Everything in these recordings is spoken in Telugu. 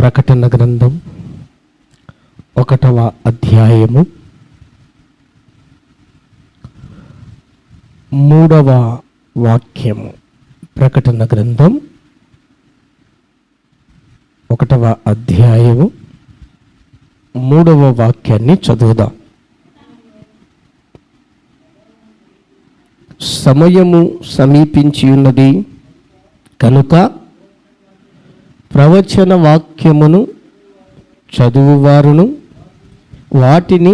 ప్రకటన గ్రంథం 1వ అధ్యాయము 3వ వాక్యము. ప్రకటన గ్రంథం 1వ అధ్యాయము 3వ వాక్యాన్ని చదువుదాం. సమయము సమీపించి ఉన్నది కనుక ప్రవచన వాక్యమును చదువువారును వాటిని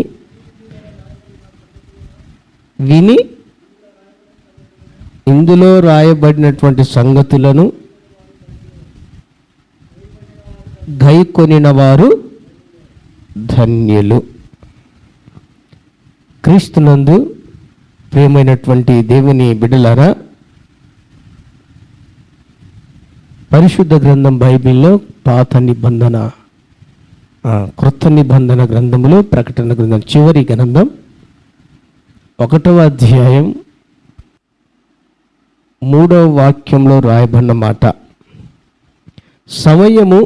విని ఇందులో రాయబడినటువంటి సంగతులను గైకొనిన వారు ధన్యులు. క్రీస్తునందు ప్రియమైనటువంటి దేవుని బిడ్డలారా, పరిశుద్ధ గ్రంథం బైబిల్లో పాత నిబంధన, క్రొత్త నిబంధన గ్రంథములో ప్రకటన గ్రంథం చివరి గ్రంథం 1వ అధ్యాయం 3వ వాక్యంలో రాయబడిన మాట, సమయము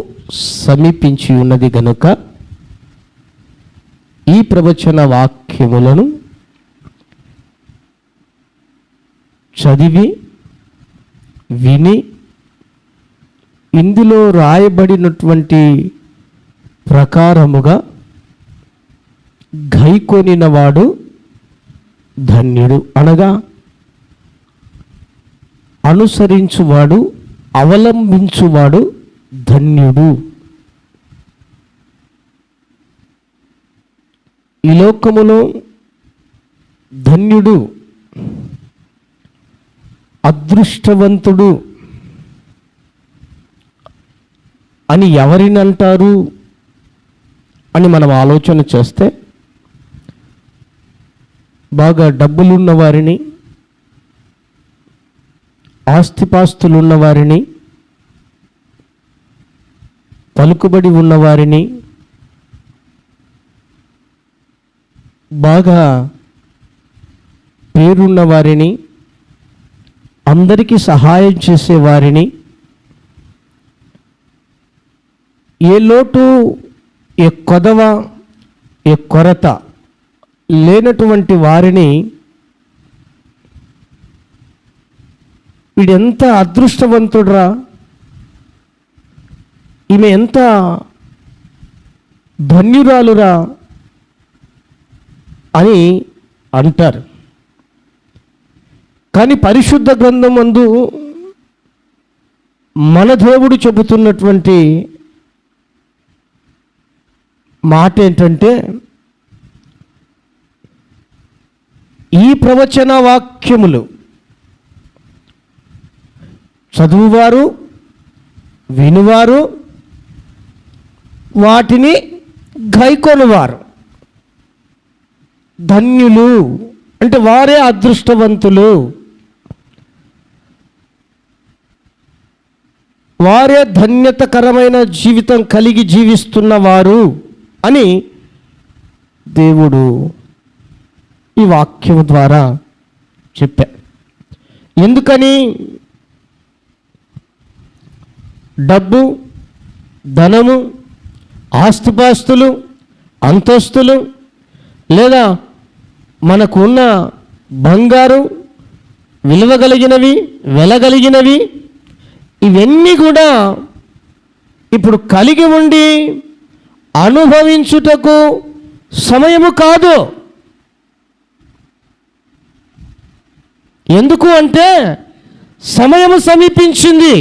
సమీపించి ఉన్నది గనుక ఈ ప్రవచన వాక్యములను చదివి విని ఇందులో రాయబడినటువంటి ప్రకారముగా గైకొనినవాడు ధన్యుడు. అనగా అనుసరించువాడు, అవలంబించువాడు ధన్యుడు. ఈ లోకములో ధన్యుడు, అదృష్టవంతుడు అని ఎవరిని అంటారు అని మనం ఆలోచన చేస్తే, బాగా డబ్బులున్న వారిని, ఆస్తిపాస్తులున్న వారిని, పలుకుబడి ఉన్నవారిని, బాగా పేరున్న వారిని, అందరికీ సహాయం చేసేవారిని, ఏ లోటు, ఏ కొదవ, ఏ కొరత లేనటువంటి వారిని వీడెంత అదృష్టవంతుడురా, ఈమె ఎంత ధన్యురాలురా అని అంటారు. కానీ పరిశుద్ధ గ్రంథం నందు మన దేవుడు చెబుతున్నటువంటి మాట ఏంటంటే, ఈ ప్రవచన వాక్యములు చదువువారు, వినువారు, వాటిని గైకొనువారు ధన్యులు. అంటే వారే అదృష్టవంతులు, వారే ధన్యతకరమైన జీవితం కలిగి జీవిస్తున్నవారు అని దేవుడు ఈ వాక్యం ద్వారా చెప్పారు. ఎందుకని? డబ్బు, ధనము, ఆస్తిపాస్తులు, అంతస్తులు, లేదా మనకు ఉన్న బంగారు, విలువగలిగినవి, వెలగలిగినవి, ఇవన్నీ కూడా ఇప్పుడు కలిగి ఉండి అనుభవించుటకు సమయము కాదు. ఎందుకు అంటే సమయము సమీపించింది.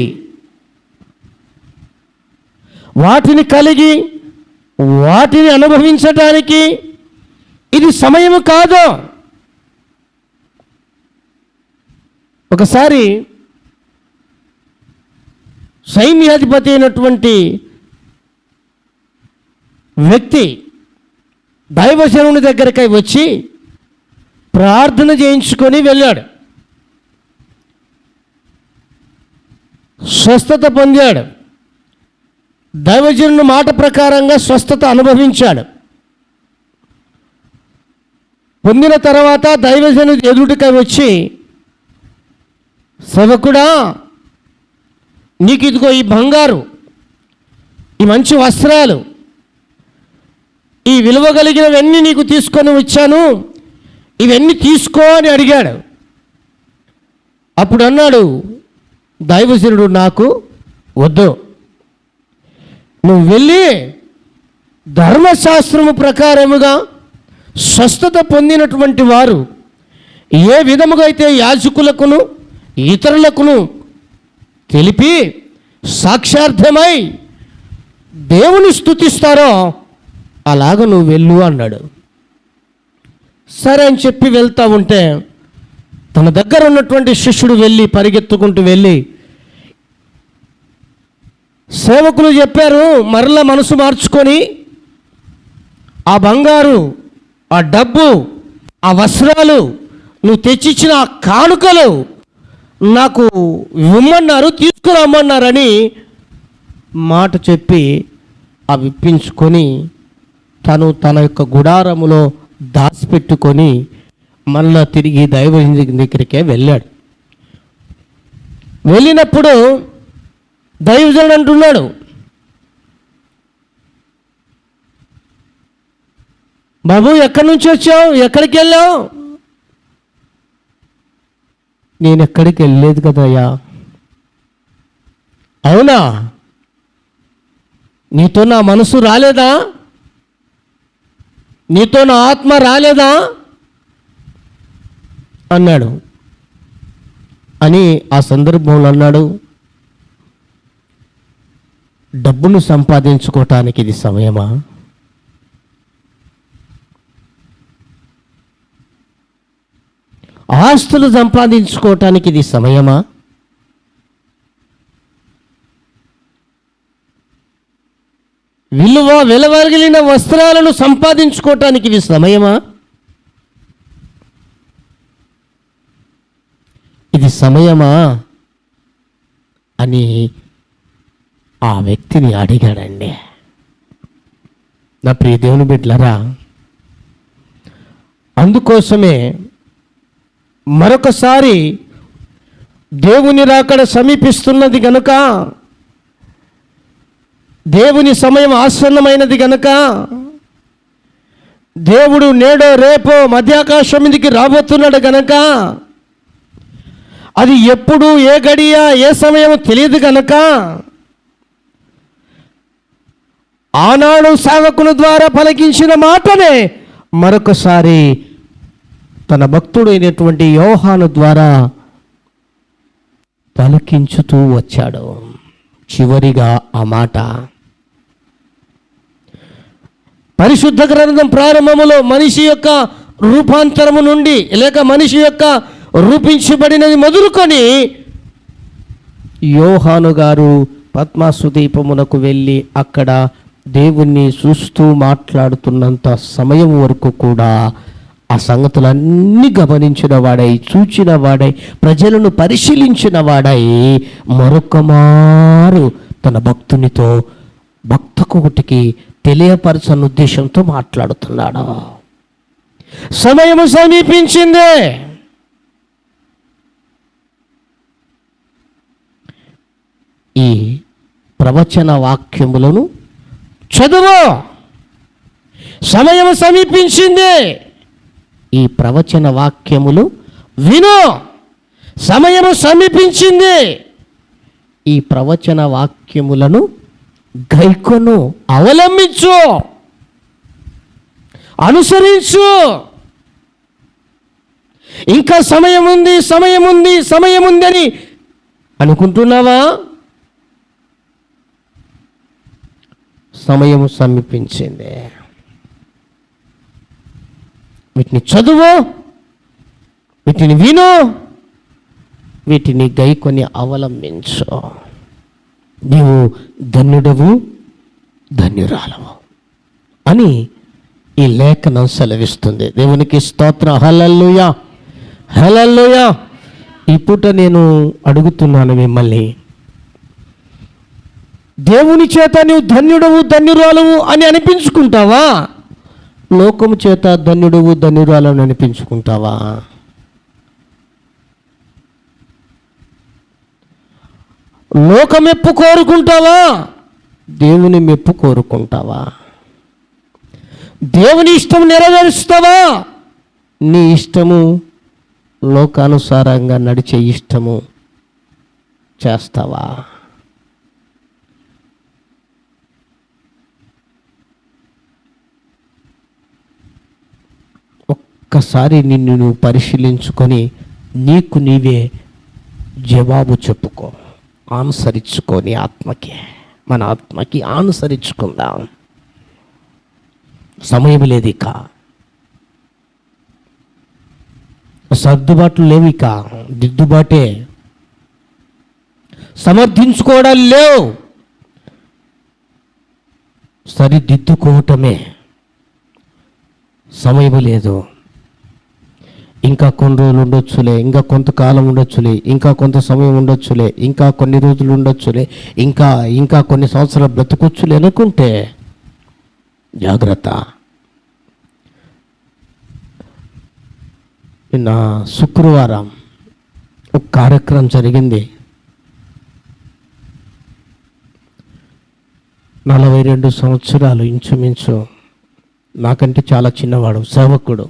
వాటిని కలిగి వాటిని అనుభవించడానికి ఇది సమయము కాదు. ఒకసారి సైన్యాధిపతి అయినటువంటి వ్యక్తి దైవజనుని దగ్గరకై వచ్చి ప్రార్థన చేయించుకొని వెళ్ళాడు. స్వస్థత పొందాడు. దైవజనుని మాట ప్రకారంగా స్వస్థత అనుభవించాడు. పొందిన తర్వాత దైవజనుని ఎదుటికై వచ్చి, సేవకుడా, నీకు ఇదిగో ఈ బంగారు, ఈ మంచి వస్త్రాలు, ఈ విలువ కలిగినవన్నీ నీకు తీసుకొని వచ్చాను, ఇవన్నీ తీసుకో అని అడిగాడు. అప్పుడు అన్నాడు దైవజనుడు, నాకు వద్దు, నువ్వు వెళ్ళి ధర్మశాస్త్రము ప్రకారముగా స్వస్థత పొందినటువంటి వారు ఏ విధముగా అయితే యాజకులకును ఇతరులకును తెలిపి సాక్షార్థమై దేవుని స్తుతిస్తారో అలాగ నువ్వు వెళ్ళు అన్నాడు. సరే అని చెప్పి వెళ్తా ఉంటే తన దగ్గర ఉన్నటువంటి శిష్యుడు వెళ్ళి పరిగెత్తుకుంటూ వెళ్ళి, సేవకులు చెప్పారు మరలా మనసు మార్చుకొని ఆ బంగారు, ఆ డబ్బు, ఆ వస్త్రాలు, నువ్వు తెచ్చిచ్చిన ఆ కానుకలు నాకు ఇవ్వమన్నారు, తీసుకురమ్మన్నారని మాట చెప్పి అవి ఇప్పించుకొని తను తన యొక్క గుడారములో దాచిపెట్టుకొని మళ్ళా తిరిగి దైవజనుడి దగ్గరికే వెళ్ళాడు. వెళ్ళినప్పుడు దైవజనుడు అంటున్నాడు, బాబు ఎక్కడి నుంచి వచ్చావు, ఎక్కడికి వెళ్ళావు? నేను ఎక్కడికి వెళ్ళలేదు కదయ్యా. అవునా, నీతో నా మనసు రాలేదా, నీతో నా ఆత్మ రాలేదా అన్నాడు. అని ఆ సందర్భంలో అన్నాడు, డబ్బును సంపాదించుకోవటానికి ఇది సమయమా? ఆస్తులు సంపాదించుకోవటానికి ఇది సమయమా? విలువగలిగిన వస్త్రాలను సంపాదించుకోవటానికి ఇది సమయమా? ఇది సమయమా అని ఆ వ్యక్తిని అడిగాడండి. నా ప్రియ దేవుని బిడ్డలారా, అందుకోసమే మరొకసారి దేవుని రాకడ సమీపిస్తున్నది గనుక, దేవుని సమయం ఆసన్నమైనది గనుక, దేవుడు నేడో రేపో మధ్యాకాశం మీదికి రాబోతున్నాడు గనక, అది ఎప్పుడు ఏ గడియ ఏ సమయం తెలియదు గనక, ఆనాడు సేవకుని ద్వారా పలికించిన మాటనే మరొకసారి తన భక్తుడైనటువంటి యోహాను ద్వారా పలికించుతూ వచ్చాడు. చివరిగా ఆ మాట పరిశుద్ధ గ్రంథం ప్రారంభములో మనిషి యొక్క రూపాంతరము నుండి లేక మనిషి యొక్క రూపించబడినది మొదలుకొని యోహాను గారు పద్మాసు దీపమునకు వెళ్ళి అక్కడ దేవుణ్ణి చూస్తూ మాట్లాడుతున్నంత సమయం వరకు కూడా ఆ సంగతులన్నీ గమనించిన వాడై, చూచిన వాడై, ప్రజలను పరిశీలించిన వాడై మరొక మారు తన భక్తునితో భక్తకొకటికి తెలియపరచని ఉద్దేశంతో మాట్లాడుతున్నాడు. సమయము సమీపించింది. ఈ ప్రవచన వాక్యములను చదువు. సమయం సమీపించింది. ఈ ప్రవచన వాక్యములు విను. సమయము సమీపించింది. ఈ ప్రవచన వాక్యములను గైకొను, అవలంబించు, అనుసరించు. ఇంకా సమయం ఉంది, సమయం ఉంది, సమయం ఉందని అనుకుంటున్నావా? సమయము సమీపించింది. వీటిని చదువు, వీటిని విను, వీటిని గైకొని అవలంబించు. నీవు ధన్యుడవు, ధన్యురాలవు అని ఈ లేఖనం సెలవిస్తుంది. దేవునికి స్తోత్రం. హల్లెలూయా, హల్లెలూయా. ఈ పూట నేను అడుగుతున్నాను మిమ్మల్ని, దేవుని చేత నీవు ధన్యుడవు, ధన్యురాలవు అని అనిపించుకుంటావా? లోకము చేత ధన్యుడవు, ధన్యురాలను అనిపించుకుంటావా? లోకమెప్పు కోరుకుంటావా? దేవుని మెప్పు కోరుకుంటావా? దేవుని ఇష్టం నెరవేరుస్తావా? నీ ఇష్టము లోకానుసారంగా నడిచే ఇష్టము చేస్తావా? ఒక్కసారి నిన్ను నువ్వు పరిశీలించుకొని నీకు నీవే జవాబు చెప్పుకో, ఆన్సరించుకొని ఆత్మకి, మన ఆత్మకి ఆన్సరించుకుందాం. సమయం లేదు, ఇక సర్దుబాట్లు లేవు, ఇక దిద్దుబాటే, సమర్థించుకోవడాలు లేవు, సరిదిద్దుకోవటమే. సమయం లేదు. ఇంకా కొన్ని రోజులు ఉండొచ్చులే, ఇంకా కొంతకాలం ఉండొచ్చులే, ఇంకా కొంత సమయం ఉండొచ్చులే, ఇంకా కొన్ని రోజులు ఉండొచ్చులే, ఇంకా కొన్ని సంవత్సరాలు బ్రతకొచ్చులే అనుకుంటే జాగ్రత్త. నిన్న శుక్రవారం ఒక కార్యక్రమం జరిగింది. 42 సంవత్సరాలు ఇంచుమించు, నాకంటే చాలా చిన్నవాడు, సేవకుడు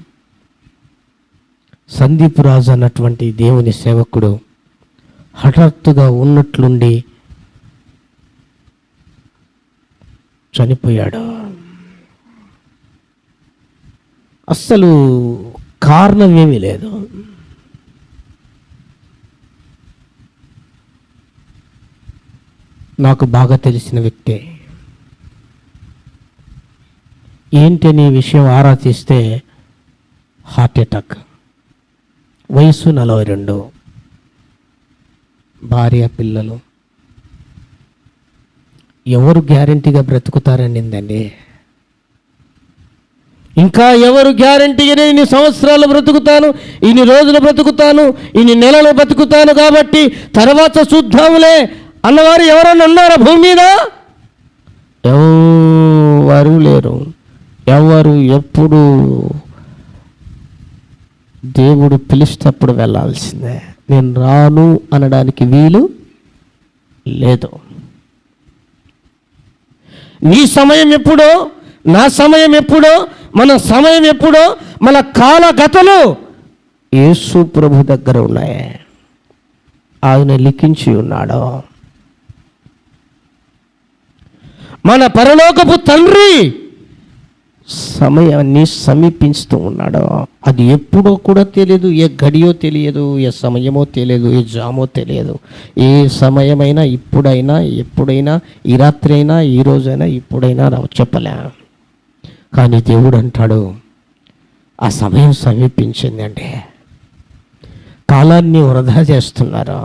సందీప్ రాజు అన్నటువంటి దేవుని సేవకుడు హఠాత్తుగా ఉన్నట్లుండి చనిపోయాడు. అస్సలు కారణం ఏమీ లేదు. నాకు బాగా తెలిసిన వ్యక్తే. ఏంటని విషయం ఆరా తీస్తే హార్ట్ అటాక్, వయసు 42, భార్య పిల్లలు. ఎవరు గ్యారంటీగా బ్రతుకుతారనిందండి? ఇంకా ఎవరు గ్యారంటీగా నేను ఇన్ని సంవత్సరాలు బ్రతుకుతాను, ఇన్ని రోజులు బ్రతుకుతాను, ఇన్ని నెలలు బ్రతుకుతాను కాబట్టి తర్వాత చూద్దాములే అన్నవారు ఎవరన్నా ఉన్నారా భూమి మీద? ఎవరు లేరు. ఎవరు ఎప్పుడు దేవుడు పిలిచేటప్పుడు వెళ్ళాల్సిందే. నేను రాను అనడానికి వీలు లేదు. నీ సమయం ఎప్పుడో, నా సమయం ఎప్పుడో, మన సమయం ఎప్పుడో, మన కాలగతలు యేసు ప్రభు దగ్గర ఉన్నాయి. ఆయన లిఖించి ఉన్నాడు. మన పరలోకపు తండ్రి సమయాన్ని సమీపిస్తూ ఉన్నాడు. అది ఎప్పుడో కూడా తెలియదు, ఏ గడియో తెలియదు, ఏ సమయమో తెలియదు, ఏ జామో తెలియదు. ఏ సమయమైనా, ఇప్పుడైనా, ఎప్పుడైనా, ఈ రాత్రి అయినా, ఈ రోజైనా, ఇప్పుడైనా చెప్పలే. కానీ దేవుడు అంటాడు, ఆ సమయం సమీపించిందండి. కాలాన్ని వృధా చేస్తున్నారు,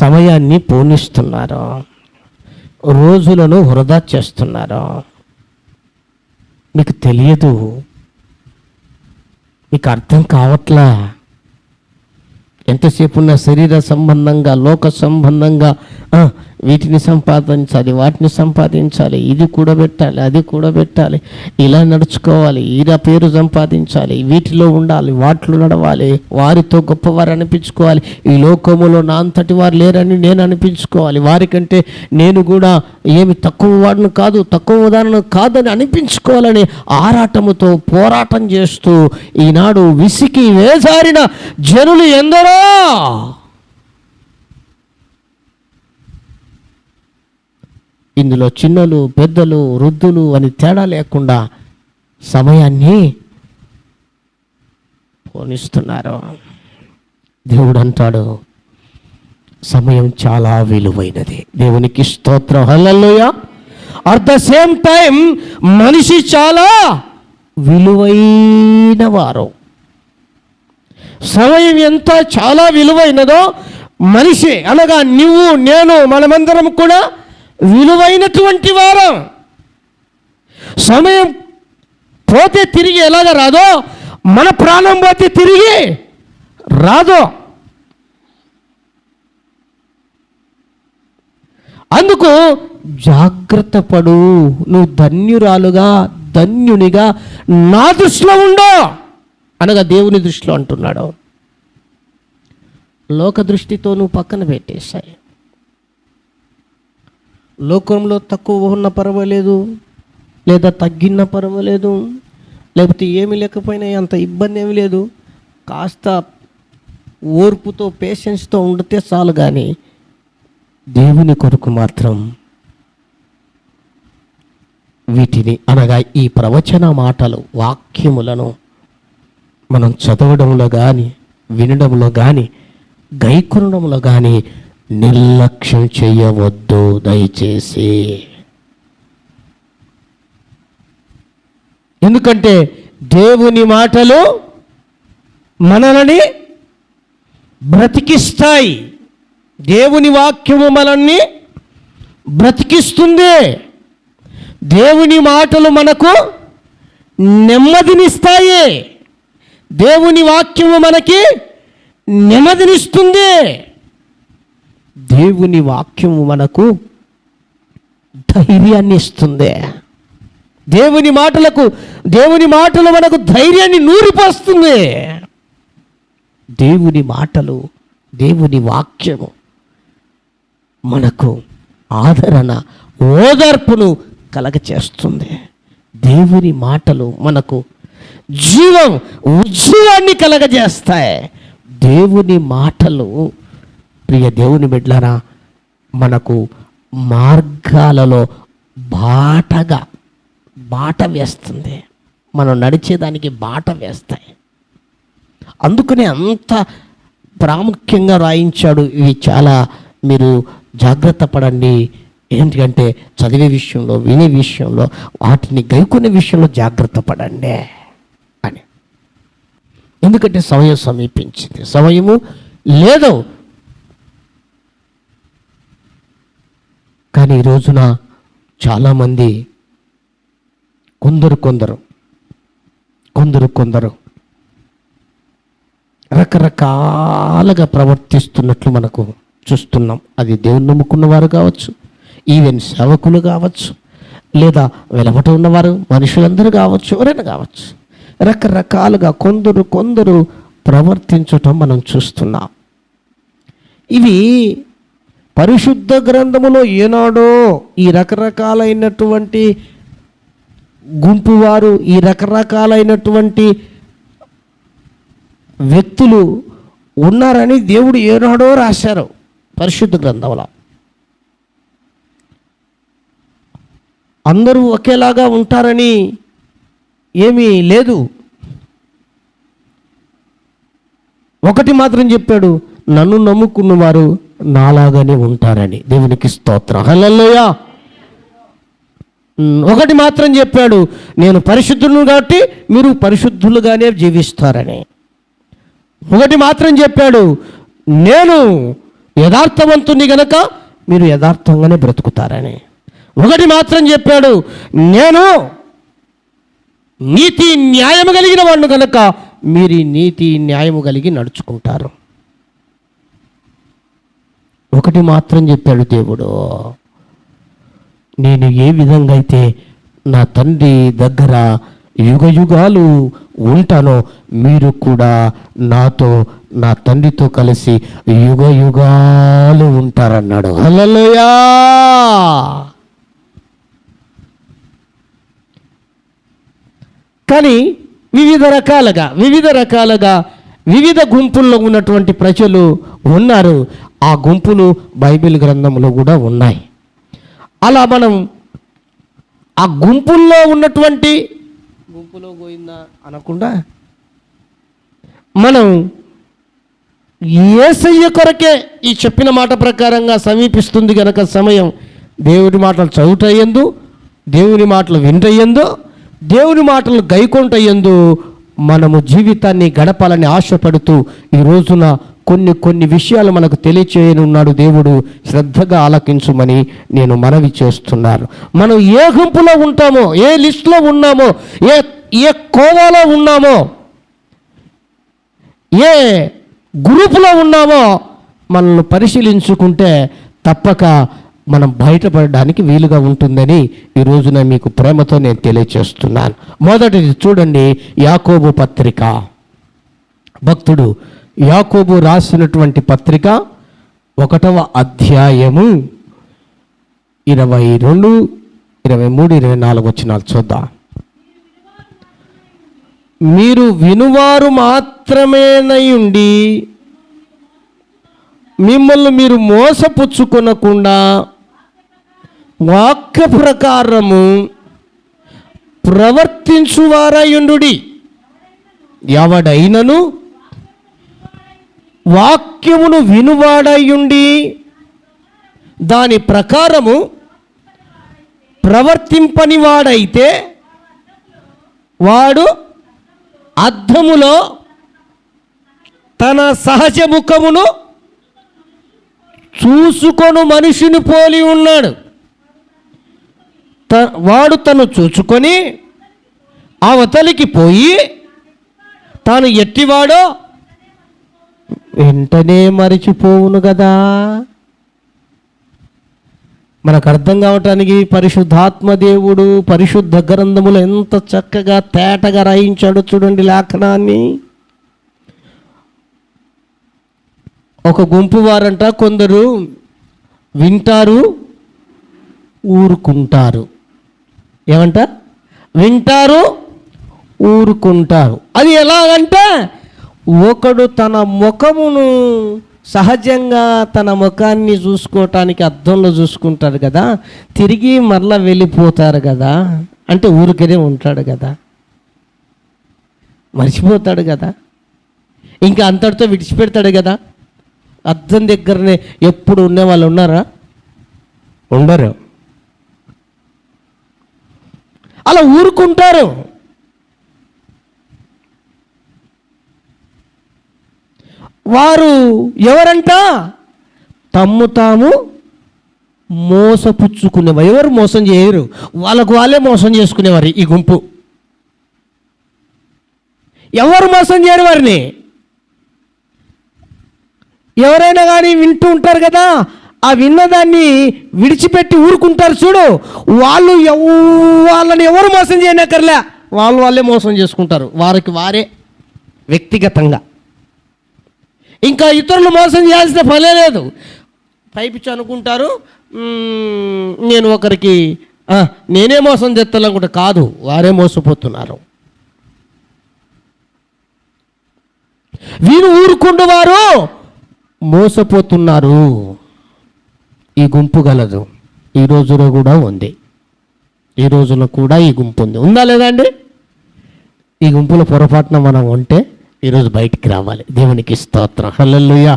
సమయాన్ని పోనిస్తున్నారు, రోజులను వృధా చేస్తున్నారు. మీకు తెలియదు, మీకు అర్థం కావట్లా. ఎంతసేపు ఉన్న శరీర సంబంధంగా, లోక సంబంధంగా వీటిని సంపాదించాలి, వాటిని సంపాదించాలి, ఇది కూడబెట్టాలి, అది కూడబెట్టాలి, ఇలా నడుచుకోవాలి, ఇలా పేరు సంపాదించాలి, వీటిలో ఉండాలి, వాటిలో నడవాలి, వారితో గొప్పవారు అనిపించుకోవాలి, ఈ లోకములో నా అంతటి వారు లేరని నేను అనిపించుకోవాలి, వారికంటే నేను కూడా ఏమి తక్కువ వాడిని కాదు, తక్కువ ఉదాహరణ కాదని అనిపించుకోవాలని ఆరాటముతో పోరాటం చేస్తూ ఈనాడు విసికి వేసారిన జనులు ఎందరో. ఇందులో చిన్నలు, పెద్దలు, వృద్ధులు అని తేడా లేకుండా సమయాన్ని పోనిస్తున్నారు. దేవుడు అంటాడు, సమయం చాలా విలువైనది. దేవునికి స్తోత్రం, హల్లెలూయా. అట్ ద సేమ్ టైం మనిషి చాలా విలువైన వారు. సమయం ఎంత చాలా విలువైనదో మనిషి అనగా నువ్వు, నేను, మనమందరం కూడా విలువైనటువంటి వారం. సమయం పోతే తిరిగి ఎలాగ రాదో, మన ప్రాణం పోతే తిరిగి రాదో. అందుకు జాగ్రత్త పడు. నువ్వు ధన్యురాలుగా, ధన్యునిగా నా దృష్టిలో ఉండో అనగా దేవుని దృష్టిలో అంటున్నాడు. లోక దృష్టితో నువ్వు పక్కన పెట్టేశాయి. లోకంలో తక్కువ ఉన్న పర్వాలేదు, లేదా తగ్గిన పర్వాలేదు, లేకపోతే ఏమి లేకపోయినా అంత ఇబ్బంది ఏమి లేదు, కాస్త ఓర్పుతో పేషెన్స్తో ఉండితే చాలు. కానీ దేవుని కొరకు మాత్రం వీటిని అనగా ఈ ప్రవచన మాటలు, వాక్యములను మనం చదవడంలో కానీ, వినడంలో కానీ, గైకొనడంలో కానీ నిర్లక్ష్యం చేయవద్దు దయచేసి. ఎందుకంటే దేవుని మాటలు మనల్ని బ్రతికిస్తాయి. దేవుని వాక్యము మనల్ని బ్రతికిస్తుంది. దేవుని మాటలు మనకు నెమ్మదినిస్తాయి. దేవుని వాక్యము మనకి నెమ్మదినిస్తుంది. దేవుని వాక్యము మనకు ధైర్యాన్ని ఇస్తుంది. దేవుని మాటలు మనకు ధైర్యాన్ని నూరిపోస్తుంది. దేవుని మాటలు, దేవుని వాక్యము మనకు ఆదరణ, ఓదార్పును కలగచేస్తుంది. దేవుని మాటలు మనకు జీవం, ఉజ్జీవాన్ని కలగజేస్తాయి. దేవుని మాటలు ప్రియ దేవుని బిడ్డలారా మనకు మార్గాలలో బాట వేస్తుంది. మనం నడిచేదానికి బాట వేస్తాయి. అందుకనే అంత ప్రాముఖ్యంగా రాయించాడు. ఇవి చాలా మీరు జాగ్రత్త పడండి. ఏంటంటే చదివే విషయంలో, వినే విషయంలో, వాటిని గైకొనే విషయంలో జాగ్రత్త పడండి అని. ఎందుకంటే సమయం సమీపించింది, సమయము లేదు. కానీ ఈ రోజున చాలామంది కొందరు రకరకాలుగా ప్రవర్తిస్తున్నట్లు మనకు చూస్తున్నాం. అది దేవుని నమ్ముకున్న వారు కావచ్చు, ఈవెన్ సేవకులు కావచ్చు, లేదా వెలబట ఉన్నవారు మనుషులందరూ కావచ్చు, ఎవరైనా కావచ్చు. రకరకాలుగా కొందరు ప్రవర్తించటం మనం చూస్తున్నాం. ఇవి పరిశుద్ధ గ్రంథములో ఏనాడో ఈ రకరకాలైనటువంటి గుంపు వారు, ఈ రకరకాలైనటువంటి వ్యక్తులు ఉన్నారని దేవుడు ఏనాడో రాశారు పరిశుద్ధ గ్రంథంలో. అందరూ ఒకేలాగా ఉంటారని ఏమీ లేదు. ఒకటి మాత్రం చెప్పాడు, నన్ను నమ్ముకున్న వారు నాలాగానే ఉంటారని. దేవునికి స్తోత్రం, హల్లెలూయా. ఒకటి మాత్రం చెప్పాడు, నేను పరిశుద్ధులను కాబట్టి మీరు పరిశుద్ధులుగానే జీవిస్తారని. ఒకటి మాత్రం చెప్పాడు, నేను యథార్థవంతుని గనక మీరు యథార్థంగానే బ్రతుకుతారని. ఒకటి మాత్రం చెప్పాడు, నేను నీతి న్యాయము కలిగిన వాడిని కనుక మీరు నీతి న్యాయము కలిగి నడుచుకుంటారు. ఒకటి మాత్రం చెప్పాడు దేవుడు, నేను ఏ విధంగా అయితే నా తండ్రి దగ్గర యుగయుగాలు ఉంటానో మీరు కూడా నాతో, నా తండ్రితో కలిసి యుగయుగాలు ఉంటారన్నాడు. హల్లెలూయా. కానీ వివిధ రకాలుగా వివిధ గుంపుల్లో ఉన్నటువంటి ప్రజలు ఉన్నారు. ఆ గుంపులు బైబిల్ గ్రంథంలో కూడా ఉన్నాయి. అలా మనం ఆ గుంపుల్లో ఉన్నటువంటి గుంపులో పోయిందా అనకుండా మనం యేసయ్య కొరకే ఈ చెప్పిన మాట ప్రకారంగా సమీపిస్తుంది గనక సమయం, దేవుని మాటలు చదువుటయ్యందు, దేవుని మాటలు వింటయ్యందు, దేవుని మాటలు గైకొంటయ్యందు మనము జీవితాన్ని గడపాలని ఆశపడుతూ ఈ రోజున కొన్ని విషయాలు మనకు తెలియచేయనున్నాడు దేవుడు. శ్రద్ధగా ఆలకించుమని నేను మనవి చేస్తున్నాను. మనం ఏ గుంపులో ఉంటామో, ఏ లిస్టులో ఉన్నామో, ఏ కోవాలో ఉన్నామో, ఏ గ్రూపులో ఉన్నామో మనల్ని పరిశీలించుకుంటే తప్పక మనం బయటపడడానికి వీలుగా ఉంటుందని ఈ రోజున మీకు ప్రేమతో నేను తెలియచేస్తున్నాను. మొదటిది చూడండి, యాకోబు పత్రిక. భక్తుడు యాకోబు రాసినటువంటి పత్రిక 1వ అధ్యాయము 22, 23, 24 వచనాలు చూద్దాం. మీరు వినువారు మాత్రమేనయుండి మిమ్మల్ని మీరు మోసపుచ్చుకొనకుండా వాక్య ప్రకారము ప్రవర్తించువారయుండుడి. ఎవడైనను వాక్యమును వినువాడయుండి దాని ప్రకారము ప్రవర్తింపని వాడైతే వాడు అద్దములో తన సహజ ముఖమును చూసుకొను మనిషిని పోలి ఉన్నాడు. వాడు తను చూచుకొని అవతలికి పోయి తాను ఎట్టివాడో వెంటనే మరిచిపోవును కదా. మనకు అర్థం కావటానికి పరిశుద్ధాత్మ దేవుడు పరిశుద్ధ గ్రంథములు ఎంత చక్కగా తేటగా రాయించాడు చూడండి లేఖనాన్ని. ఒక గుంపు వారంట కొందరు వింటారు, ఊరుకుంటారు. ఏమంట? వింటారు, ఊరుకుంటారు. అది ఎలాగంటే ఒకడు తన ముఖమును సహజంగా తన ముఖాన్ని చూసుకోవటానికి అద్దంలో చూసుకుంటాడు కదా, తిరిగి మరలా వెళ్ళిపోతారు కదా, అంటే ఊరికనే ఉంటాడు కదా, మర్చిపోతాడు కదా, ఇంకా అంతటితో విడిచిపెడతాడు కదా. అద్దం దగ్గరనే ఎప్పుడు ఉండే వాళ్ళు ఉన్నారా? ఉండరు. అలా ఊరుకుంటారు. వారు ఎవరంట? తమ్ము తాము మోసపుచ్చుకునేవారు. ఎవరు మోసం చేయరు, వాళ్ళకు వాళ్ళే మోసం చేసుకునేవారు ఈ గుంపు. ఎవరు మోసం చేయరు వారిని. ఎవరైనా కానీ వింటూ ఉంటారు కదా, ఆ విన్నదాన్ని విడిచిపెట్టి ఊరుకుంటారు చూడు, వాళ్ళని ఎవరు మోసం చేయనక్కర్లే, వాళ్ళే మోసం చేసుకుంటారు వారికి వారే వ్యక్తిగతంగా. ఇంకా ఇతరులు మోసం చేయాల్సిన పనే లేదు. పైపిచ్చి అనుకుంటారు నేను ఒకరికి నేనే మోసం చేస్తానుకుంటే కాదు, వారే మోసపోతున్నారు. వీరు ఊరుకుంటూ వారు మోసపోతున్నారు. ఈ గుంపు గలదు, ఈ రోజులో కూడా ఉంది. ఈ రోజులో కూడా ఈ గుంపు ఉంది. ఉందా లేదా అండి? ఈ గుంపులో పొరపాటున మనం ఉంటే ఈరోజు బయటికి రావాలి. దేవునికి స్తోత్రం. హల్లెలూయా,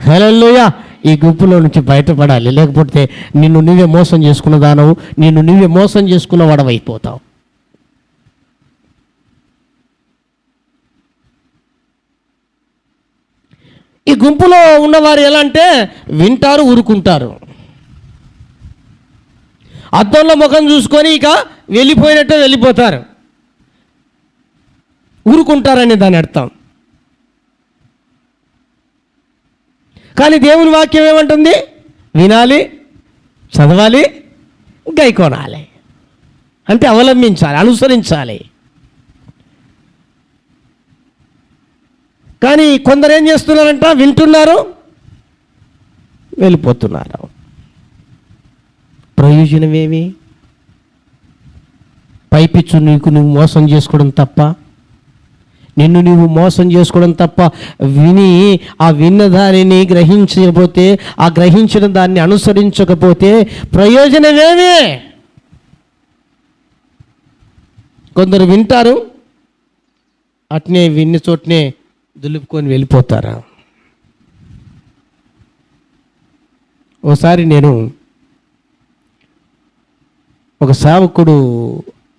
హల్లెలూయా. ఈ గుంపులో నుంచి బయటపడాలి. లేకపోతే నిన్ను నువ్వే మోసం చేసుకున్న దానవు, నిన్ను నువ్వే మోసం చేసుకున్న వాడవైపోతావు. ఈ గుంపులో ఉన్నవారు ఎలా అంటే వింటారు, ఊరుకుంటారు. అద్దంలో ముఖం చూసుకొని ఇక వెళ్ళిపోయినట్టే వెళ్ళిపోతారు. ఊరుకుంటారని దాని అర్థం. కానీ దేవుని వాక్యం ఏమంటుంది? వినాలి, చదవాలి, గైకొనాలి, అంటే అవలంబించాలి, అనుసరించాలి. కానీ కొందరు ఏం చేస్తున్నారంట? వింటున్నారు, వెళ్ళిపోతున్నారు. ప్రయోజనమేమి? పైపిచ్చు నీకు నువ్వు మోసం చేసుకోవడం తప్ప, నిన్ను నువ్వు మోసం చేసుకోవడం తప్ప. విని ఆ విన్న దానిని గ్రహించకపోతే, ఆ గ్రహించిన దాన్ని అనుసరించకపోతే ప్రయోజనమేమి? కొందరు వింటారు, అట్నే విన్న చోటనే దులుపుకొని వెళ్ళిపోతారా. ఓసారి నేను ఒక సేవకుడు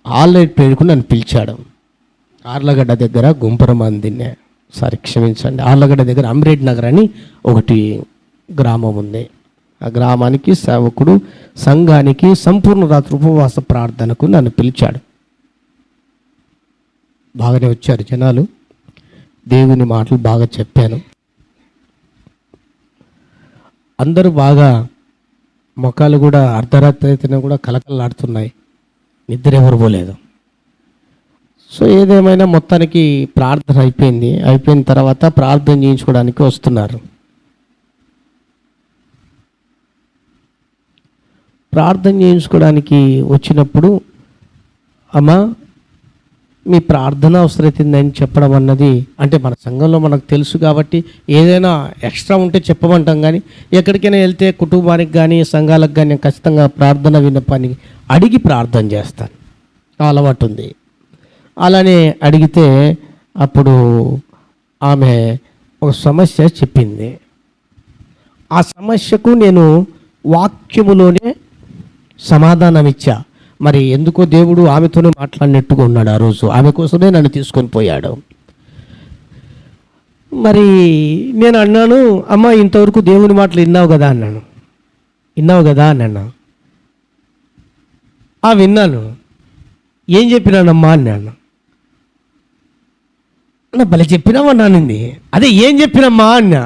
ఆల్రెడీ పేరుకు నన్ను పిలిచాడు. ఆర్లగడ్డ దగ్గర గుంపరమందినే, సారీ క్షమించండి, ఆర్లగడ్డ దగ్గర అమ్రేడ్ నగర్ అని ఒకటి గ్రామం ఉంది. ఆ గ్రామానికి సేవకుడు సంఘానికి సంపూర్ణ రాత్రి ఉపవాస ప్రార్థనకు నన్ను పిలిచాడు. బాగానే వచ్చారు జనాలు, దేవుని మాటలు బాగా చెప్పాను. అందరూ బాగా ముఖాలు కూడా అర్ధరాత్రి అయితేనే కూడా కలకలాడుతున్నాయి, నిద్ర ఎవరు పోలేదు. సో ఏదేమైనా మొత్తానికి ప్రార్థన అయిపోయింది. అయిపోయిన తర్వాత ప్రార్థన చేయించుకోవడానికి వస్తున్నారు. ప్రార్థన చేయించుకోవడానికి వచ్చినప్పుడు అమ్మా మీ ప్రార్థన అవసరమైందని చెప్పడం అన్నది, అంటే మన సంఘంలో మనకు తెలుసు కాబట్టి ఏదైనా ఎక్స్ట్రా ఉంటే చెప్పమంటాం, కానీ ఎక్కడికైనా వెళ్తే కుటుంబానికి కానీ సంఘాలకు కానీ నేను ఖచ్చితంగా ప్రార్థన విన్నపాన్ని అడిగి ప్రార్థన చేస్తాను, అలవాటు ఉంది. అలానే అడిగితే అప్పుడు ఆమె ఒక సమస్య చెప్పింది. ఆ సమస్యకు నేను వాక్యములోనే సమాధానం ఇచ్చా. మరి ఎందుకో దేవుడు ఆమెతోనే మాట్లాడినట్టుగా ఉన్నాడు. ఆ రోజు ఆమె కోసమే నన్ను తీసుకొని పోయాడు. మరి నేను అన్నాను, అమ్మ ఇంతవరకు దేవుని మాటలు విన్నావు కదా అన్నాను. విన్నావు కదా అన్నాను. విన్నాను. ఏం చెప్పినానమ్మా అన్నాను. అన్న భలే చెప్పినామన్నానండి. అదే ఏం చెప్పినమ్మా అన్నా.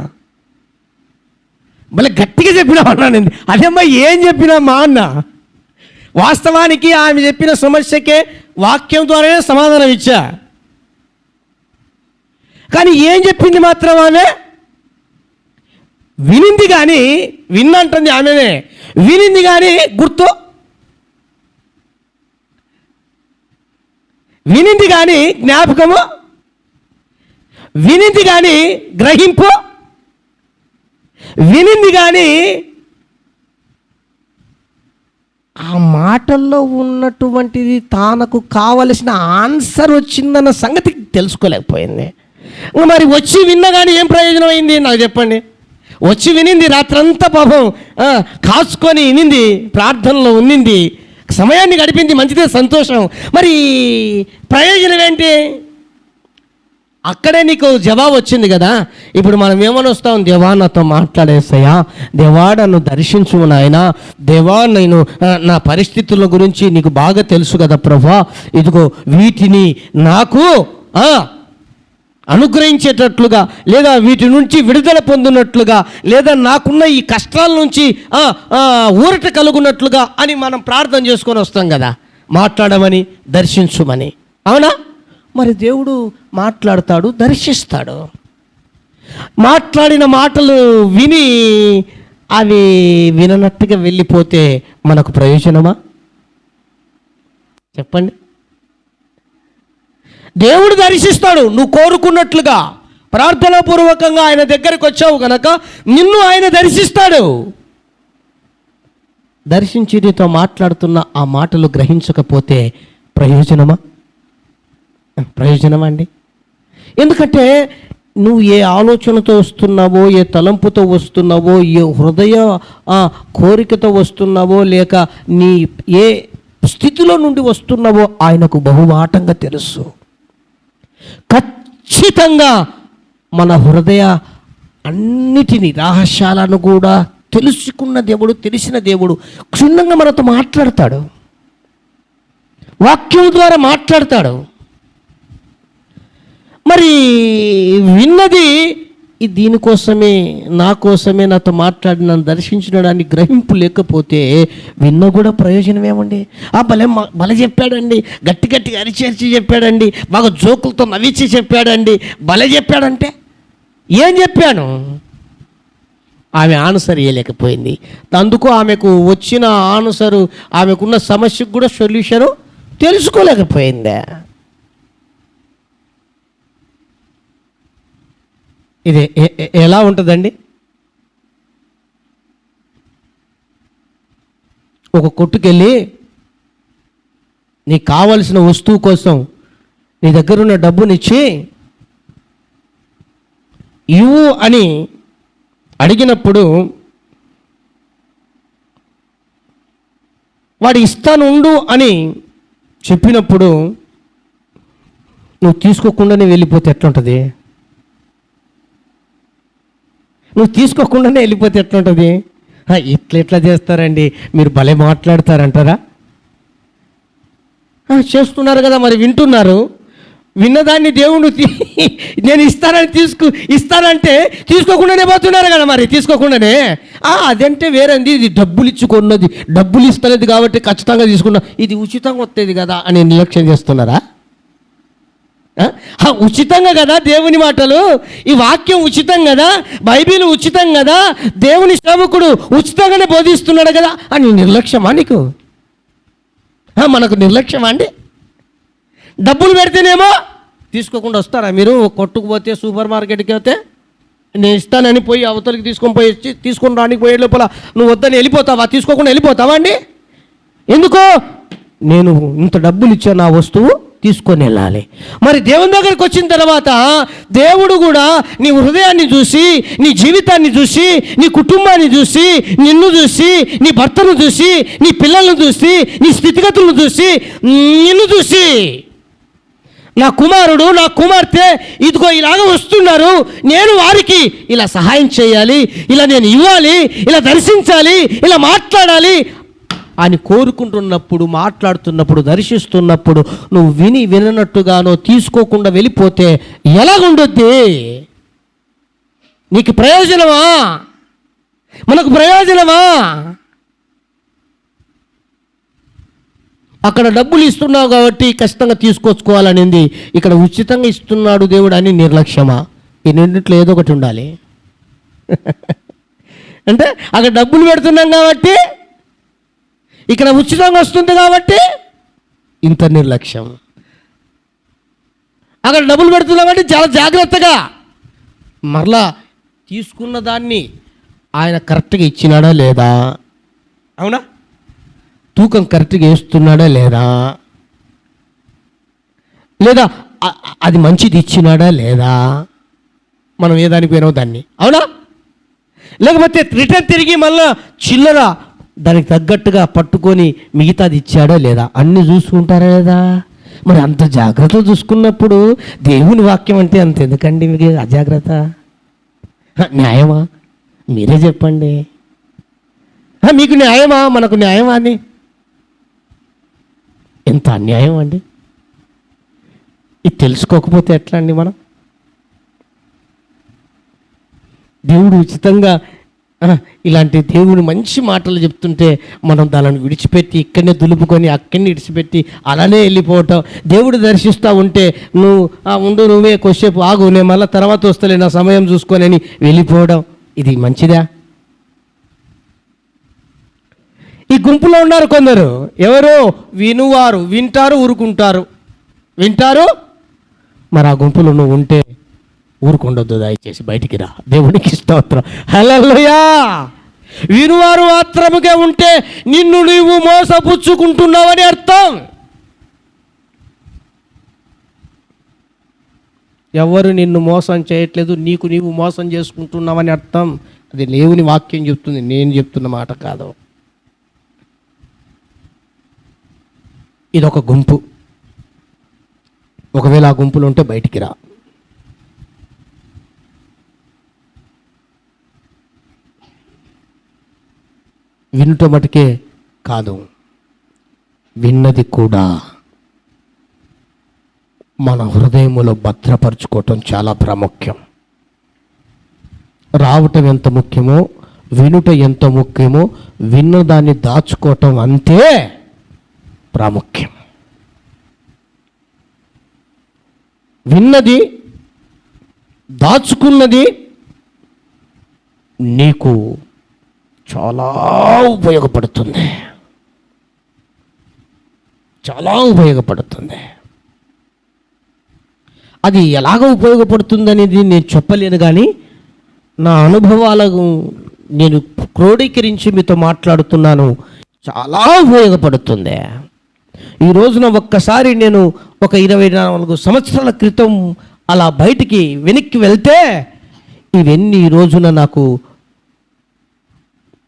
భలే గట్టిగా చెప్పినామన్నానండి. అదేమ్మా ఏం చెప్పినామా అన్నా. వాస్తవానికి ఆమె చెప్పిన సమస్యకే వాక్యం ద్వారానే సమాధానం ఇచ్చా. కానీ ఏం చెప్పింది మాత్రం ఆమె వినింది, కానీ విన్నంటుంది ఆమెనే, వినింది కానీ గుర్తు, వినింది కానీ జ్ఞాపకము, వినింది కానీ గ్రహింపు, వినింది కానీ ఆ మాటల్లో ఉన్నటువంటిది తనకు కావలసిన ఆన్సర్ వచ్చిందన్న సంగతి తెలుసుకోలేకపోయింది. మరి వచ్చి విన్నా కానీ ఏం ప్రయోజనం అయింది నాకు చెప్పండి. వచ్చి వినింది, రాత్రంతా పాపం కాచుకొని వినింది, ప్రార్థనలో ఉన్నింది, సమయాన్ని గడిపింది, మంచిదే, సంతోషం. మరి ప్రయోజనం ఏంటి? అక్కడే నీకు జవాబు వచ్చింది కదా. ఇప్పుడు మనం ఏమని వస్తాం, దేవా నాతో మాట్లాడేస్తాయా, దేవా నన్ను దర్శించు నాయనా, దేవా నేను నా పరిస్థితుల గురించి నీకు బాగా తెలుసు కదా ప్రభా, ఇదిగో వీటిని నాకు అనుగ్రహించేటట్లుగా, లేదా వీటి నుంచి విడుదల పొందినట్లుగా, లేదా నాకున్న ఈ కష్టాల నుంచి ఊరట కలుగునట్లుగా అని మనం ప్రార్థన చేసుకొని వస్తాం కదా, మాట్లాడమని, దర్శించుమని. అవునా? మరి దేవుడు మాట్లాడతాడు, దర్శిస్తాడు. మాట్లాడిన మాటలు విని అవి విననట్టుగా వెళ్ళిపోతే మనకు ప్రయోజనమా చెప్పండి? దేవుడు దర్శిస్తాడు. నువ్వు కోరుకున్నట్లుగా ప్రార్థనాపూర్వకంగా ఆయన దగ్గరికి వచ్చావు కనుక నిన్ను ఆయన దర్శిస్తాడు. దర్శించి నీతో మాట్లాడుతున్న ఆ మాటలు గ్రహించకపోతే ప్రయోజనమా? ప్రయోజనమా అండి? ఎందుకంటే నువ్వు ఏ ఆలోచనతో వస్తున్నావో, ఏ తలంపుతో వస్తున్నావో, ఏ హృదయ కోరికతో వస్తున్నావో, లేక నీ ఏ స్థితిలో నుండి వస్తున్నావో ఆయనకు బహుమాటంగా తెలుసు. ఖచ్చితంగా మన హృదయ అన్నిటినీ, రహస్యాలను కూడా తెలుసుకున్న దేవుడు, తెలిసిన దేవుడు క్షుణ్ణంగా మనతో మాట్లాడతాడు, వాక్యం ద్వారా మాట్లాడతాడు. మరి విన్నది దీనికోసమే, నా కోసమే నాతో మాట్లాడి నన్ను దర్శించడానికి గ్రహింపు లేకపోతే విన్న కూడా ప్రయోజనం ఏమండి? భలే చెప్పాడండి, గట్టి గట్టిగా అరిచి చెప్పాడండి, బాగా జోకులతో నవ్వించి చెప్పాడండి, భలే చెప్పాడంటే ఏం చెప్పాను? ఆమె ఆన్సర్ ఇవ్వలేకపోయింది. అందుకు ఆమెకు వచ్చిన ఆన్సరు, ఆమెకున్న సమస్యకు కూడా సొల్యూషను తెలుసుకోలేకపోయిందా? ఇది ఎలా ఉంటుందండి? ఒక కొట్టుకెళ్ళి నీకు కావలసిన వస్తువు కోసం నీ దగ్గర ఉన్న డబ్బునిచ్చి ఇవ్వు అని అడిగినప్పుడు వాడు ఇస్తానుండు అని చెప్పినప్పుడు నువ్వు తీసుకోకుండానే వెళ్ళిపోతే ఎట్లుంటుంది? నువ్వు తీసుకోకుండానే వెళ్ళిపోతే ఎట్లుంటుంది? ఎట్లా చేస్తారండి మీరు, భలే మాట్లాడతారంటారా? చేస్తున్నారు కదా, మరి వింటున్నారు. విన్నదాన్ని దేవుడు నేను ఇస్తానంటే తీసుకోకుండానే పోతున్నారు కదా, మరి తీసుకోకుండానే. అదంటే వేరేంది, ఇది డబ్బులు ఇచ్చుకున్నది, డబ్బులు ఇస్తలేదు కాబట్టి ఖచ్చితంగా తీసుకున్నా, ఇది ఉచితంగా వస్తుంది కదా అని నిర్లక్ష్యం చేస్తున్నారా? ఉచితంగా కదా దేవుని మాటలు, ఈ వాక్యం ఉచితం కదా, బైబిల్ ఉచితం కదా, దేవుని సేవకుడు ఉచితంగానే బోధిస్తున్నాడు కదా అని నిర్లక్ష్యమా నీకు? మనకు నిర్లక్ష్యమా అండి? డబ్బులు పెడితేనేమో తీసుకోకుండా వస్తారా మీరు? కొట్టుకుపోతే సూపర్ మార్కెట్కి పోతే నేను ఇస్తానని పోయి అవతలికి తీసుకొని రానికి పోయే లోపల నువ్వు వద్దని వెళ్ళిపోతావా? తీసుకోకుండా వెళ్ళిపోతావా అండి? ఎందుకో నేను ఇంత డబ్బులు ఇచ్చా, నా వస్తువు తీసుకొని వెళ్ళాలి. మరి దేవుని దగ్గరికి వచ్చిన తర్వాత దేవుడు కూడా నీ హృదయాన్ని చూసి, నీ జీవితాన్ని చూసి, నీ కుటుంబాన్ని చూసి, నిన్ను చూసి, నీ భర్తను చూసి, నీ పిల్లలను చూసి, నీ స్థితిగతులను చూసి, నిన్ను చూసి, నా కుమారుడు నా కుమార్తె ఇదిగో ఇలాగ వస్తున్నారు, నేను వారికి ఇలా సహాయం చేయాలి, ఇలా నేను ఇవ్వాలి, ఇలా దర్శించాలి, ఇలా మాట్లాడాలి అని కోరుకుంటున్నప్పుడు, మాట్లాడుతున్నప్పుడు, దర్శిస్తున్నప్పుడు నువ్వు విననట్టుగానో తీసుకోకుండా వెళ్ళిపోతే ఎలాగుండొద్ది? నీకు ప్రయోజనమా? మనకు ప్రయోజనమా? అక్కడ డబ్బులు ఇస్తున్నావు కాబట్టి కష్టంగా తీసుకొచ్చుకోవాలనింది, ఇక్కడ ఉచితంగా ఇస్తున్నాడు దేవుడు అని నిర్లక్ష్యమా? ఈ రెండిట్లో ఏదో ఒకటి ఉండాలి. అంటే అక్కడ డబ్బులు పెడుతున్నాం కాబట్టి, ఇక్కడ ఉచితంగా వస్తుంది కాబట్టి ఇంత నిర్లక్ష్యం. అక్కడ డబ్బులు పెడుతున్నాం కాబట్టి చాలా జాగ్రత్తగా, మరలా తీసుకున్న దాన్ని ఆయన కరెక్ట్గా ఇచ్చినాడా లేదా, అవునా? తూకం కరెక్ట్గా వేస్తున్నాడా లేదా, లేదా అది మంచిది ఇచ్చినాడా లేదా, మనం ఏ దానికి పోయినావు దాన్ని, అవునా? లేకపోతే రిటర్న్ తిరిగి మళ్ళా చిల్లర దానికి తగ్గట్టుగా పట్టుకొని మిగతాది ఇచ్చాడా లేదా అన్నీ చూసుకుంటారా లేదా? మరి అంత జాగ్రత్త చూసుకున్నప్పుడు దేవుని వాక్యం అంటే అంత ఎందుకండి మీకు అజాగ్రత్త? న్యాయమా? మీరే చెప్పండి. మీకు న్యాయమా? మనకు న్యాయమా? అని ఎంత అన్యాయం అండి! ఇది తెలుసుకోకపోతే ఎట్లా అండి? మనం దేవుడు ఉచితంగా ఇలాంటి దేవుని మంచి మాటలు చెప్తుంటే మనం దానిని విడిచిపెట్టి ఇక్కడనే దులుపుకొని అక్కడిని విడిచిపెట్టి అలానే వెళ్ళిపోవటం. దేవుడు దర్శిస్తూ ఉంటే ఉండు, నువ్వే కొద్దిసేపు ఆగు, నేను మళ్ళీ తర్వాత వస్తలే, నా సమయం చూసుకొని అని వెళ్ళిపోవడం, ఇది మంచిదా? ఈ గుంపులో ఉన్నారు కొందరు, ఎవరు వినువారు, వింటారు, ఊరుకుంటారు, వింటారు. మరి ఆ గుంపులో నువ్వు ఉంటే ఊరుకుండొద్దు, దయచేసి బయటికి రా. దేవునికి స్తోత్రం, హల్లెలూయా. వినువారు మాత్రముగా ఉంటే నిన్ను నీవు మోసపుచ్చుకుంటున్నావని అర్థం. ఎవరు నిన్ను మోసం చేయట్లేదు, నీకు నీవు మోసం చేసుకుంటున్నావని అర్థం. అది దేవుని వాక్యం చెప్తుంది, నేను చెప్తున్న మాట కాదు. ఇదొక గుంపు. ఒకవేళ ఆ గుంపులు ఉంటే బయటికి రా. వినుట మటుకే కాదు, విన్నది కూడా మన హృదయములో భద్రపరచుకోవటం చాలా ప్రాముఖ్యం. రావటం ఎంత ముఖ్యమో, వినుట ఎంత ముఖ్యమో, విన్నదాన్ని దాచుకోవటం అంతే ప్రాముఖ్యం. విన్నది, దాచుకున్నది నీకు చాలా ఉపయోగపడుతుంది, చాలా ఉపయోగపడుతుంది. అది ఎలాగ ఉపయోగపడుతుంది అనేది నేను చెప్పలేను, కానీ నా అనుభవాలకు నేను క్రోడీకరించి మీతో మాట్లాడుతున్నాను. చాలా ఉపయోగపడుతుంది. ఈ రోజున ఒక్కసారి నేను ఒక 24 సంవత్సరాల క్రితం అలా బయటికి వెనక్కి వెళ్తే ఇవన్నీ ఈ రోజున నాకు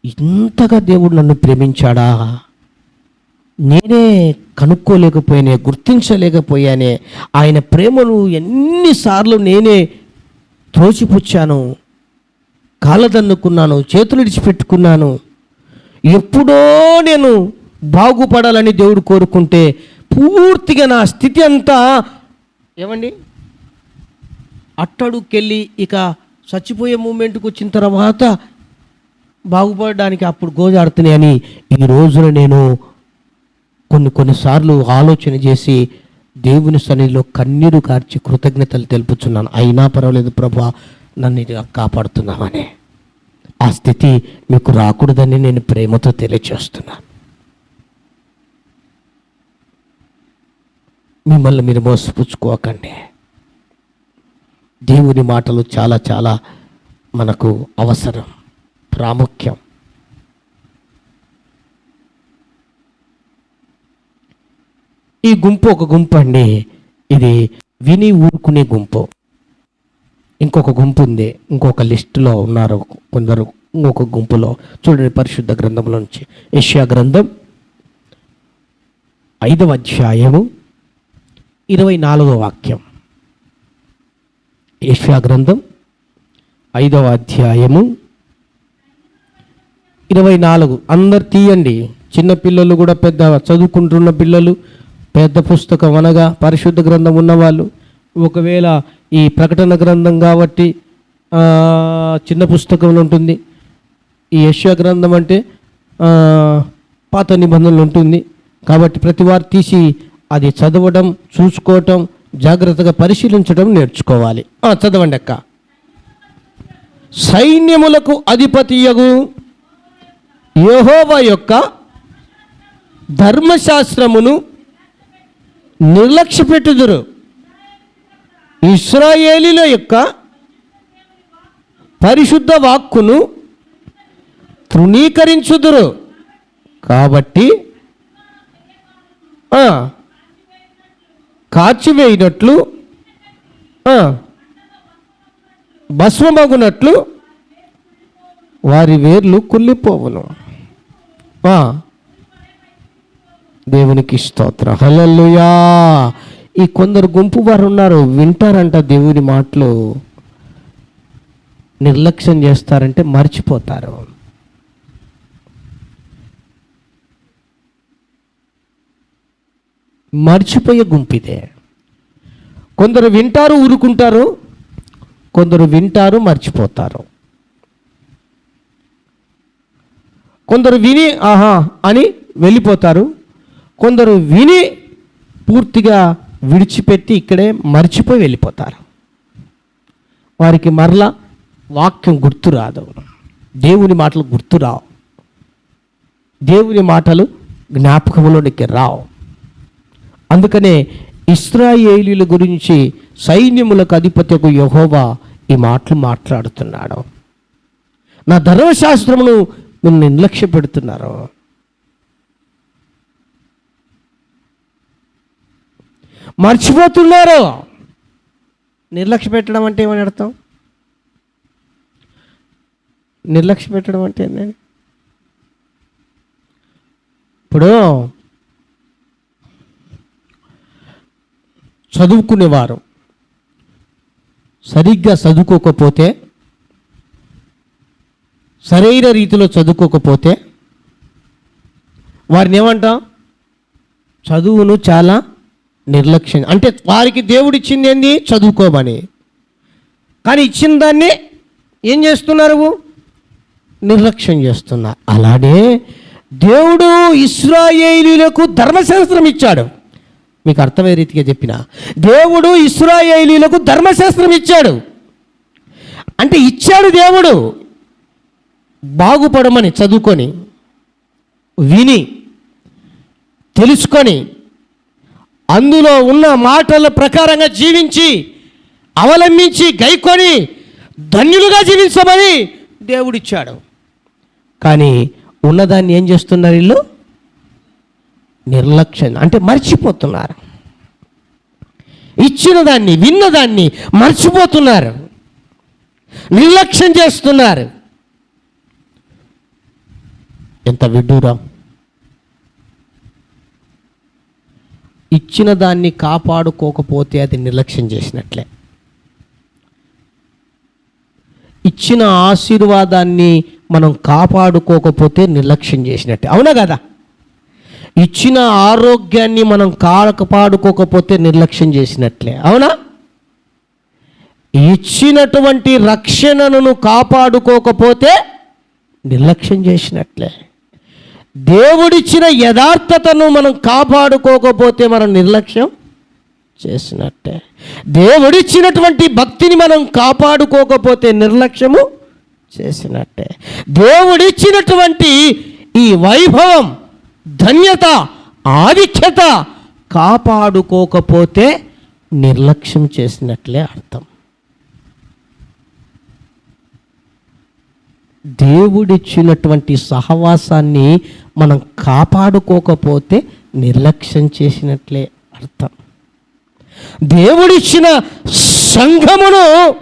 ఇంతగా దేవుడు నన్ను ప్రేమించాడా, నేనే కనుక్కోలేకపోయానే, గుర్తించలేకపోయానే. ఆయన ప్రేమను ఎన్నిసార్లు నేనే త్రోసిపుచ్చాను, కాళ్ళదన్నుకున్నాను, చేతులు విడిచిపెట్టుకున్నాను. ఎప్పుడో నేను బాగుపడాలని దేవుడు కోరుకుంటే పూర్తిగా నా స్థితి అంతా ఏమండి అట్టడుకెళ్ళి ఇక చచ్చిపోయే మూమెంట్కి వచ్చిన తర్వాత బాగుపడడానికి అప్పుడు గోజాడుతున్నాయి అని ఈ రోజున నేను కొన్నిసార్లు ఆలోచన చేసి దేవుని సన్నిధిలో కన్నీరు కార్చి కృతజ్ఞతలు తెలుపుచున్నాను. అయినా పర్వాలేదు ప్రభువా, నన్ను ఇలా కాపాడుతున్నామని. ఆ స్థితి మీకు రాకూడదని నేను ప్రేమతో తెలియచేస్తున్నాను. మిమ్మల్ని మీరు మోసపుచ్చుకోకండి. దేవుని మాటలు చాలా చాలా మనకు అవసరం, ప్రాముఖ్యం. ఈ గుంపు ఒక గుంపు అండి. ఇది విని ఊరుకునే గుంపు. ఇంకొక గుంపు ఉంది, ఇంకొక లిస్టులో ఉన్నారు కొందరు. ఇంకొక గుంపులో చూడండి, పరిశుద్ధ గ్రంథంలో నుంచి యెషయా గ్రంథం 5వ అధ్యాయము 24వ వాక్యం. యెషయా గ్రంథం 5వ అధ్యాయము 24. అందరు తీయండి, చిన్న పిల్లలు కూడా, పెద్ద చదువుకుంటున్న పిల్లలు, పెద్ద పుస్తకం అనగా పరిశుద్ధ గ్రంథం ఉన్నవాళ్ళు. ఒకవేళ ఈ ప్రకటన గ్రంథం కాబట్టి చిన్న పుస్తకంలో ఉంటుంది. ఈ యెషయా గ్రంథం అంటే పాత నిబంధనలు ఉంటుంది కాబట్టి ప్రతి వారు తీసి అది చదవడం, చూసుకోవటం, జాగ్రత్తగా పరిశీలించడం నేర్చుకోవాలి. చదవండి అక్క. సైన్యములకు అధిపతియగు యెహోవా యొక్క ధర్మశాస్త్రమును నిర్లక్ష్యపెట్టుదురు, ఇశ్రాయేలీల యొక్క పరిశుద్ధ వాక్కును తృణీకరించుదురు. కాబట్టి కాచివేయినట్లు భస్మమగునట్లు వారి వేర్లు కుళ్ళిపోవును. దేవునికి స్తోత్రం, హల్లెలూయా. ఈ కొందరు గుంపు వారు ఉన్నారు, వింటారంట దేవుని మాటలు, నిర్లక్ష్యం చేస్తారంటే మర్చిపోతారు. మర్చిపోయే గుంపిదే. కొందరు వింటారు, ఊరుకుంటారు. కొందరు వింటారు, మర్చిపోతారు. కొందరు విని ఆహా అని వెళ్ళిపోతారు. కొందరు విని పూర్తిగా విడిచిపెట్టి ఇక్కడే మర్చిపోయి వెళ్ళిపోతారు. వారికి మరలా వాక్యం గుర్తురాదు, దేవుని మాటలు గుర్తురావు, దేవుని మాటలు జ్ఞాపకంలోనికి రావు. అందుకనే ఇశ్రాయేలీయుల గురించి సైన్యములకు అధిపతియగు యెహోవా ఈ మాటలు మాట్లాడుతున్నాడు. నా ధర్మశాస్త్రమును మీరు నిర్లక్ష్య పెడుతున్నారు. మర్చిపోతున్నారు. నిర్లక్ష్య పెట్టడం అంటే ఏమని అర్థం? నిర్లక్ష్య పెట్టడం అంటే ఏంటండి? ఇప్పుడు చదువుకునేవారు సరిగ్గా చదువుకోకపోతే, సరైన రీతిలో చదువుకోకపోతే వారిని ఏమంటాం? చదువును చాలా నిర్లక్ష్యం. అంటే వారికి దేవుడు ఇచ్చింది ఏంది? చదువుకోమని. కానీ ఇచ్చిన దాన్ని ఏం చేస్తున్నారు? నిర్లక్ష్యం చేస్తున్నారు. అలానే దేవుడు ఇశ్రాయేలీయులకు ధర్మశాస్త్రం ఇచ్చాడు. మీకు అర్థమయ్యే రీతిగా చెప్పిన, దేవుడు ఇశ్రాయేలీయులకు ధర్మశాస్త్రం ఇచ్చాడు. అంటే ఇచ్చాడు దేవుడు బాగుపడమని, చదువుకొని, విని, తెలుసుకొని, అందులో ఉన్న మాటల ప్రకారంగా జీవించి, అవలంబించి, గైకొని ధన్యులుగా జీవించమని దేవుడిచ్చాడు. కానీ ఉన్నదాన్ని ఏం చేస్తున్నారు వీళ్ళు? నిర్లక్ష్యం, అంటే మర్చిపోతున్నారు. ఇచ్చిన దాన్ని, విన్నదాన్ని మర్చిపోతున్నారు, నిర్లక్ష్యం చేస్తున్నారు. ఎంత విడ్డూరం! ఇచ్చిన దాన్ని కాపాడుకోకపోతే అది నిర్లక్ష్యం చేసినట్లే. ఇచ్చిన ఆశీర్వాదాన్ని మనం కాపాడుకోకపోతే నిర్లక్ష్యం చేసినట్టే, అవునా కదా? ఇచ్చిన ఆరోగ్యాన్ని మనం కాపాడుకోకపోతే నిర్లక్ష్యం చేసినట్లే, అవునా? ఇచ్చినటువంటి రక్షణను కాపాడుకోకపోతే నిర్లక్ష్యం చేసినట్లే. దేవుడిచ్చిన యథార్థతను మనం కాపాడుకోకపోతే మనం నిర్లక్ష్యం చేసినట్టే. దేవుడిచ్చినటువంటి భక్తిని మనం కాపాడుకోకపోతే నిర్లక్ష్యము చేసినట్టే. దేవుడిచ్చినటువంటి ఈ వైభవం, ధన్యత, ఆధిక్యత కాపాడుకోకపోతే నిర్లక్ష్యం చేసినట్లే అర్థం. దేవుడిచ్చినటువంటి సహవాసాన్ని మనం కాపాడుకోకపోతే నిర్లక్ష్యం చేసినట్లే అర్థం. దేవుడిచ్చిన సంఘమును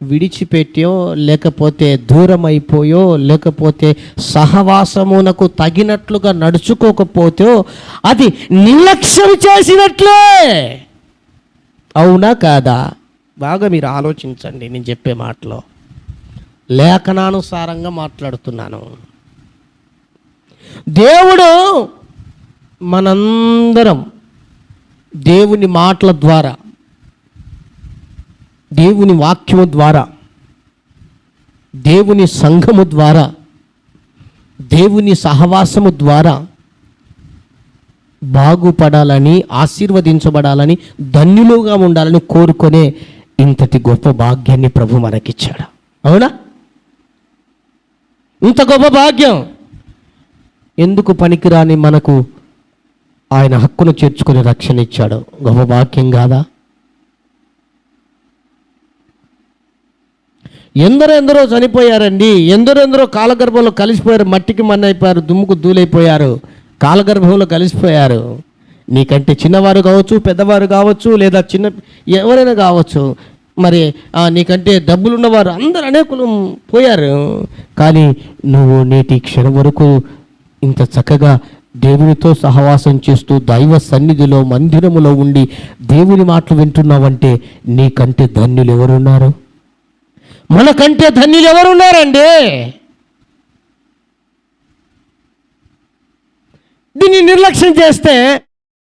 విడిచిపెట్టో, లేకపోతే దూరం అయిపోయో, లేకపోతే సహవాసమునకు తగినట్లుగా నడుచుకోకపోతే అది నిర్లక్ష్యం చేసినట్లే. అవునా కాదా? బాగా మీరు ఆలోచించండి. నేను చెప్పే మాటలో లేఖనానుసారంగా మాట్లాడుతున్నాను. దేవుడు మనందరం దేవుని మాటల ద్వారా, దేవుని వాక్యము ద్వారా, దేవుని సంఘము ద్వారా, దేవుని సహవాసము ద్వారా బాగుపడాలని, ఆశీర్వదించబడాలని, ధన్యులుగా ఉండాలని కోరుకునే ఇంతటి గొప్ప భాగ్యాన్ని ప్రభు మనకిచ్చాడు. అవునా? ఇంత గొప్ప భాగ్యం ఎందుకు పనికిరాని మనకు ఆయన హక్కును చేర్చుకుని రక్షణ ఇచ్చాడు. గొప్ప భాగ్యం కాదా? ఎందరెందరో చనిపోయారండి. ఎందరెందరో కాలగర్భంలో కలిసిపోయారు, మట్టికి మన్నైపోయారు, దుమ్ముకు దూలైపోయారు, కాలగర్భంలో కలిసిపోయారు. నీకంటే చిన్నవారు కావచ్చు, పెద్దవారు కావచ్చు, లేదా ఎవరైనా కావచ్చు. మరి నీకంటే డబ్బులున్నవారు అందరు అనేకులు పోయారు. కానీ నువ్వు నేటి క్షణం వరకు ఇంత చక్కగా దేవునితో సహవాసం చేస్తూ దైవ సన్నిధిలో, మందిరములో ఉండి దేవుని మాటలు వింటున్నావంటే నీకంటే ధన్యులు ఎవరున్నారు? మనకంటే ధన్యులు ఎవరున్నారండి? దీన్ని నిర్లక్ష్యం చేస్తే